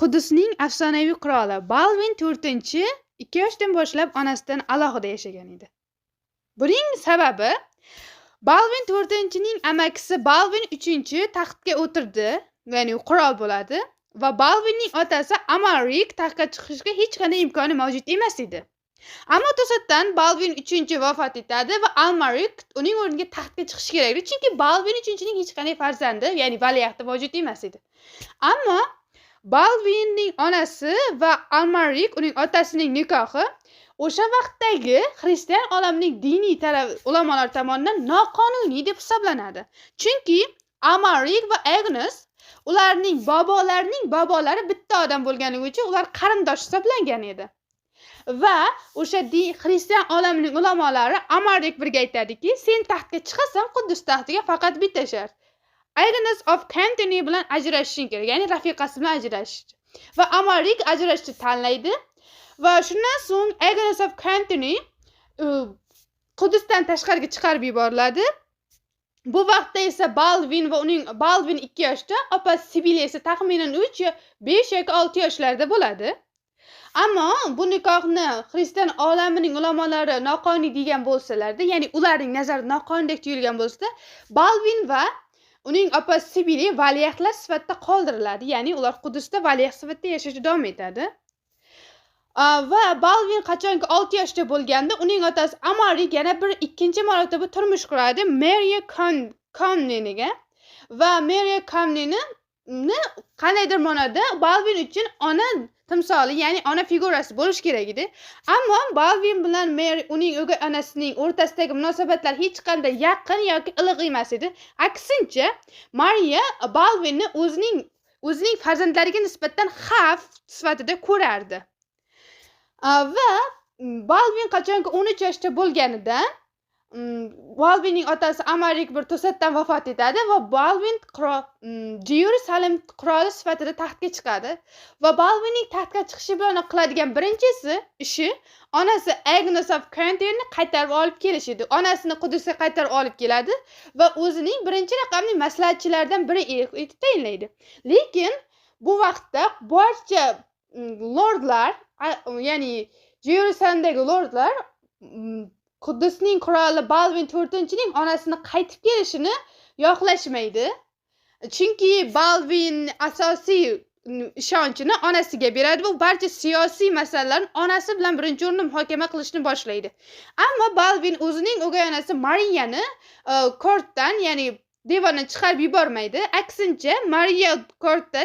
Qudusning afsonaviy qiroli Balvin 4 2 yoshdan boshlab onasidan alohida yashagan edi. Buning sababi Balvin 4ning amakisi Balvin 3 taxtga o'tirdi, ya'ni qirol bo'ladi va Balvinning otasi Amalrik taxtga chiqishga hech qanday imkoni mavjud emas edi. Ammo to'satdan Balvin 3 vafot etadi va Amalrik uning o'rniga taxtga chiqishi kerak edi, chunki Balvin 3ning hech qanday farzandi, ya'ni valiahdi mavjud emas edi. Ammo Balvinning onasi va Amalrik uning otasining nikohi o'sha vaqtdagi xristian olamining diniy ulamolar tomonidan noqonuniy deb hisoblanadi. Chunki Amalrik va Agnes ularning bobolari bitta odam bo'lganligi uchun ular qarindosh hisoblangan edi. Va o'sha xristian olamining ulamolari Amalrik birga aytadiki, sen taxtga chiqasan, Quddus taxtiga faqat bitta shart. Agnes of Canterbury bilan ajrashishing kerak, ya'ni rafiqasi bilan ajrashish. Va Amalrik ajrashishni tanlaydi va shundan so'ng Agnes of Canterbury Quddusdan tashqariga chiqarib yuboriladi. Bu vaqtda esa Balvin 2 yoshda, opasi Sibylla esa taxminan 5 yoki 6 yoshlarda bo'ladi. Ammo bu nikohni xristian olamining ulamolari noqonuniy degan bo'lsalarda, ya'ni ularning nazarida noqonuniy tuyulgan bo'lsa, Balvin va uning opasi Sibylla valiahtlar sifatida qoldiriladi, ya'ni ular Quddusda valiahd sifatida yashashda davom etadi. Va Balvin qachonki 6 yoshda bo'lganda, uning otasi Amalrik yana ikkinchi marotaba turmush quradi Maria Comneniga va Maria Comneni qandaydir ma'noda Balvin uchun ona timsoli, ya'ni ona figurasi bo'lish kerak edi. Ammo Balvin bilan uning o'gay onasining o'rtasidagi munosabatlar hech qanday yaqin yoki iliq emas edi. Aksincha, Maria Balvinni o'zining farzandlariga nisbatan xavf sifatida ko'rardi. Va Balvin qachonki 13 yoshda bo'lganida Balvinning otasi Amalrik bir to'satdan vafot etadi va Balvin Jerusalem qiroli sifatida taxtga chiqadi va Balvinning taxtga chiqishi bilan qiladigan birinchi ishi onasi Agnes of Canterburyni qaytarib olib kelish edi. Onasini Quddusga qaytarib olib keladi va o'zining birinchi raqamli maslahatchilaridan biri etib tayinlaydi. Lekin bu vaqtda barcha lordlar, ya'ni Jerusalemdagi lordlar Quddusning qiroli Balvin 4ning onasini qaytib kelishini yoqlashmaydi. Chunki Balvin asosiy ishonchini onasiga beradi va barcha siyosiy masalalarni onasi bilan birinchi o'rinda muhokama qilishni boshlaydi. Ammo Balvin o'zining o'gay onasi Mariyani kortdan, ya'ni devondan chiqarib yubormaydi. Aksincha, Mariya kortda